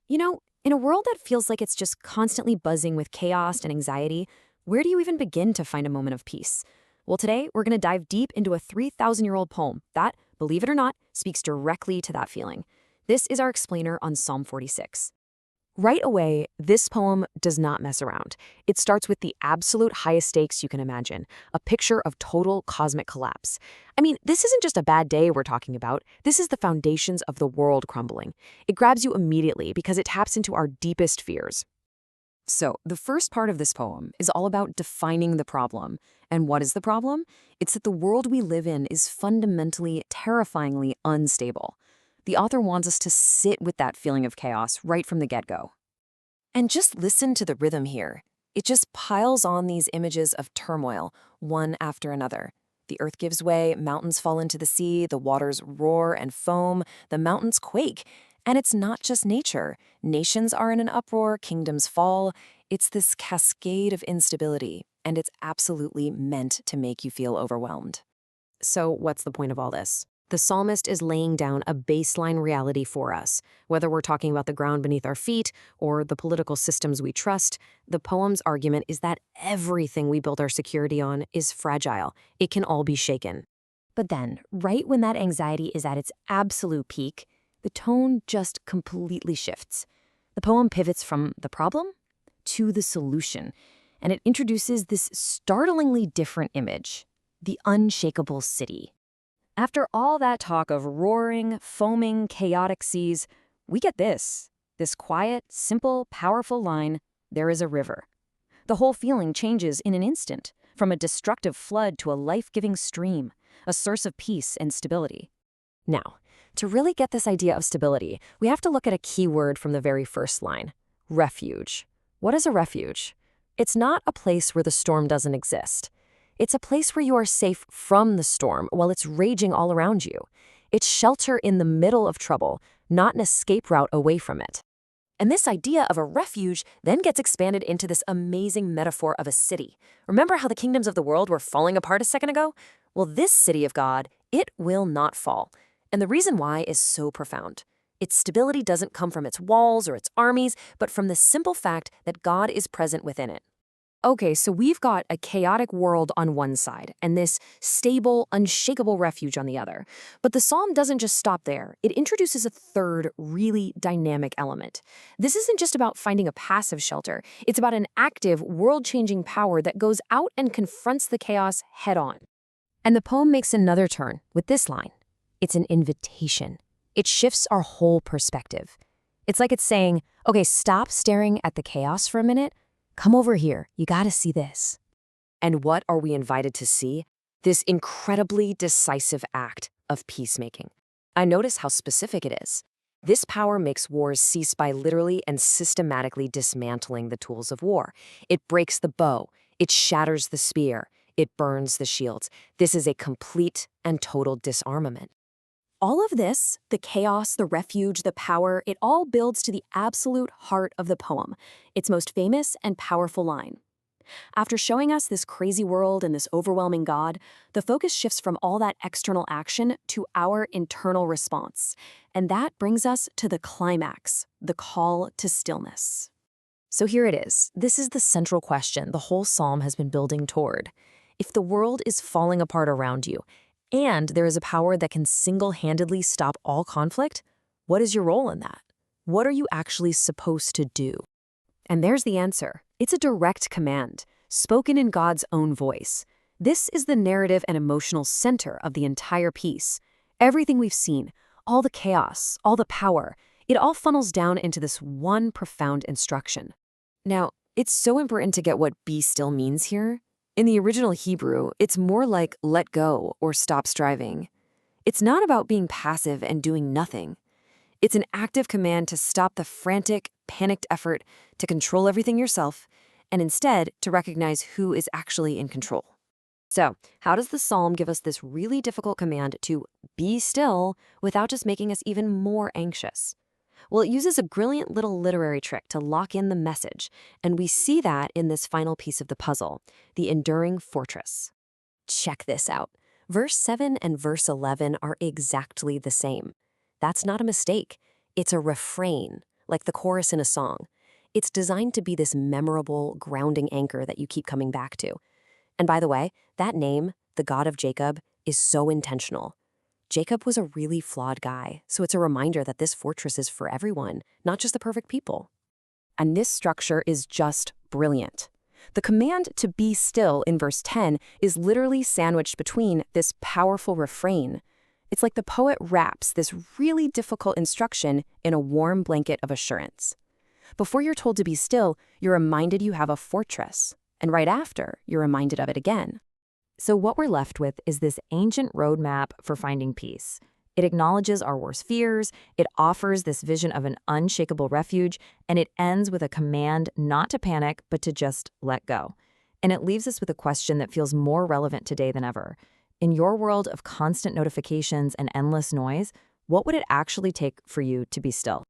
In a world that feels like it's just constantly buzzing with chaos and anxiety, where do you even begin to find a moment of peace? Well, today we're going to dive deep into a 3,000-year-old poem that, believe it or not, speaks directly to that feeling. This is our explainer on Psalm 46. Right away, this poem does not mess around. It starts with the absolute highest stakes you can imagine, a picture of total cosmic collapse. I mean, this isn't just a bad day we're talking about. This is the foundations of the world crumbling. It grabs you immediately because it taps into our deepest fears. So, the first part of this poem is all about defining the problem. And what is the problem? It's that the world we live in is fundamentally, terrifyingly unstable. The author wants us to sit with that feeling of chaos right from the get-go. And just listen to the rhythm here. It just piles on these images of turmoil, one after another. The earth gives way, mountains fall into the sea, the waters roar and foam, the mountains quake. And it's not just nature. Nations are in an uproar, kingdoms fall. It's this cascade of instability, and it's absolutely meant to make you feel overwhelmed. So what's the point of all this? The psalmist is laying down a baseline reality for us. Whether we're talking about the ground beneath our feet or the political systems we trust, the poem's argument is that everything we build our security on is fragile. It can all be shaken. But then, right when that anxiety is at its absolute peak, the tone just completely shifts. The poem pivots from the problem to the solution, and it introduces this startlingly different image, the unshakable city. After all that talk of roaring, foaming, chaotic seas, we get this quiet, simple, powerful line, there is a river. The whole feeling changes in an instant, from a destructive flood to a life-giving stream, a source of peace and stability. Now, to really get this idea of stability, we have to look at a key word from the very first line, refuge. What is a refuge? It's not a place where the storm doesn't exist. It's a place where you are safe from the storm while it's raging all around you. It's shelter in the middle of trouble, not an escape route away from it. And this idea of a refuge then gets expanded into this amazing metaphor of a city. Remember how the kingdoms of the world were falling apart a second ago? Well, this city of God, it will not fall. And the reason why is so profound. Its stability doesn't come from its walls or its armies, but from the simple fact that God is present within it. Okay, so we've got a chaotic world on one side and this stable, unshakable refuge on the other. But the psalm doesn't just stop there. It introduces a third, really dynamic element. This isn't just about finding a passive shelter. It's about an active, world-changing power that goes out and confronts the chaos head-on. And the poem makes another turn with this line. It's an invitation. It shifts our whole perspective. It's like it's saying, okay, stop staring at the chaos for a minute. Come over here, you gotta see this. And what are we invited to see? This incredibly decisive act of peacemaking. I notice how specific it is. This power makes wars cease by literally and systematically dismantling the tools of war. It breaks the bow, it shatters the spear, it burns the shields. This is a complete and total disarmament. All of this, the chaos, the refuge, the power, it all builds to the absolute heart of the poem, its most famous and powerful line. After showing us this crazy world and this overwhelming God, the focus shifts from all that external action to our internal response. And that brings us to the climax, the call to stillness. So here it is. This is the central question the whole psalm has been building toward. If the world is falling apart around you, and there is a power that can single-handedly stop all conflict, what is your role in that? What are you actually supposed to do? And there's the answer. It's a direct command, spoken in God's own voice. This is the narrative and emotional center of the entire piece. Everything we've seen, all the chaos, all the power, it all funnels down into this one profound instruction. Now, it's so important to get what be still means here. In the original Hebrew, it's more like let go or stop striving. It's not about being passive and doing nothing. It's an active command to stop the frantic, panicked effort to control everything yourself, and instead to recognize who is actually in control. So, how does the psalm give us this really difficult command to be still without just making us even more anxious? Well, it uses a brilliant little literary trick to lock in the message, and we see that in this final piece of the puzzle, the enduring fortress. Check this out. Verse 7 and verse 11 are exactly the same. That's not a mistake. It's a refrain, like the chorus in a song. It's designed to be this memorable, grounding anchor that you keep coming back to. And by the way, that name, the God of Jacob, is so intentional. Jacob was a really flawed guy, so it's a reminder that this fortress is for everyone, not just the perfect people. And this structure is just brilliant. The command to be still in verse 10 is literally sandwiched between this powerful refrain. It's like the poet wraps this really difficult instruction in a warm blanket of assurance. Before you're told to be still, you're reminded you have a fortress. And right after, you're reminded of it again. So what we're left with is this ancient roadmap for finding peace. It acknowledges our worst fears, it offers this vision of an unshakable refuge, and it ends with a command not to panic, but to just let go. And it leaves us with a question that feels more relevant today than ever. In your world of constant notifications and endless noise, what would it actually take for you to be still?